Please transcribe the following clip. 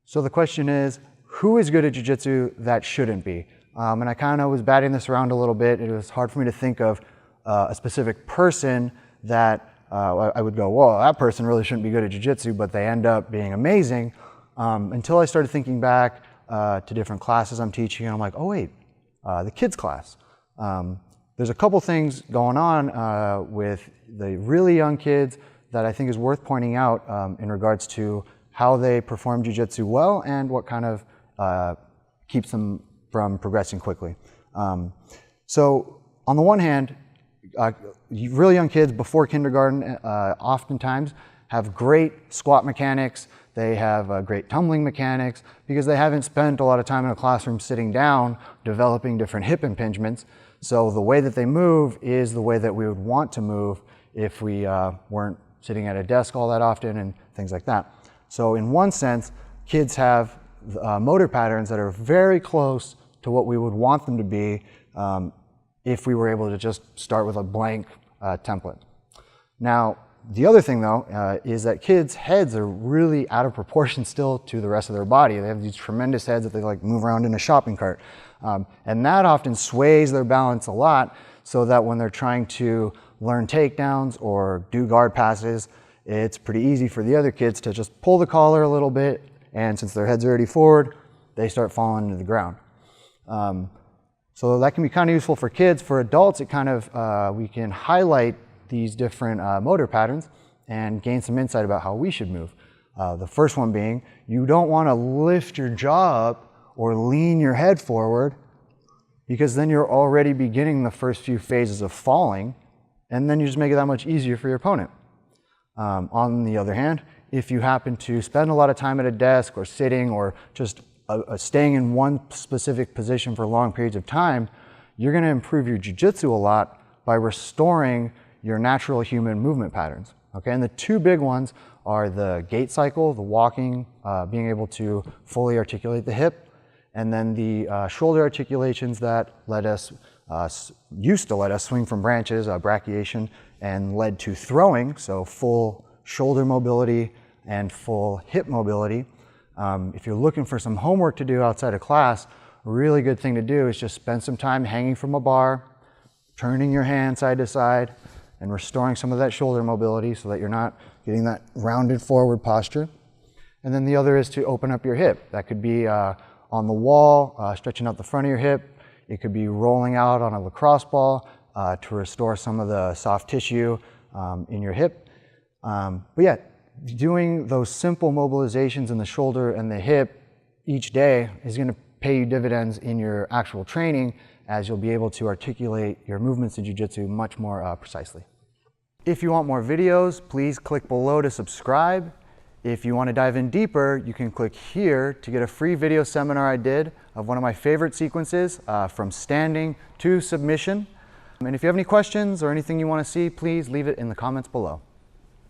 So the question is, who is good at jiu-jitsu that shouldn't be? And I kind of was batting this around a little bit. It was hard for me to think of a specific person that I would go, whoa, that person really shouldn't be good at jiu-jitsu, but they end up being amazing. Until I started thinking back to different classes I'm teaching, and I'm like, oh wait, the kids class. There's a couple things going on with the really young kids that I think is worth pointing out in regards to how they perform jiu-jitsu well and what kind of keeps them from progressing quickly. So on the one hand, really young kids before kindergarten oftentimes have great squat mechanics. They have great tumbling mechanics because they haven't spent a lot of time in a classroom sitting down developing different hip impingements. So the way that they move is the way that we would want to move if we weren't sitting at a desk all that often and things like that. So in one sense, kids have motor patterns that are very close to what we would want them to be if we were able to just start with a blank template. Now, the other thing though is that kids' heads are really out of proportion still to the rest of their body. They have these tremendous heads that they like move around in a shopping cart. And that often sways their balance a lot, so that when they're trying to learn takedowns or do guard passes, it's pretty easy for the other kids to just pull the collar a little bit, and since their head's already forward, they start falling into the ground. So that can be kind of useful for kids. For adults, it kind of, we can highlight these different motor patterns and gain some insight about how we should move. The first one being, you don't want to lift your jaw up or lean your head forward, because then you're already beginning the first few phases of falling, and then you just make it that much easier for your opponent. On the other hand, if you happen to spend a lot of time at a desk or sitting or just staying in one specific position for long periods of time, you're going to improve your jiu-jitsu a lot by restoring your natural human movement patterns. Okay, and the two big ones are the gait cycle, the walking, being able to fully articulate the hip, and then the shoulder articulations that used to let us swing from branches, brachiation, and led to throwing, so full shoulder mobility and full hip mobility. If you're looking for some homework to do outside of class, a really good thing to do is just spend some time hanging from a bar, turning your hand side to side, and restoring some of that shoulder mobility so that you're not getting that rounded forward posture. And then the other is to open up your hip. That could be on the wall, stretching out the front of your hip. It could be rolling out on a lacrosse ball to restore some of the soft tissue in your hip. But yeah, doing those simple mobilizations in the shoulder and the hip each day is going to pay you dividends in your actual training, as you'll be able to articulate your movements in jiu-jitsu much more precisely. If you want more videos, please click below to subscribe. If you want to dive in deeper, you can click here to get a free video seminar I did of one of my favorite sequences from standing to submission. And if you have any questions or anything you want to see, please leave it in the comments below.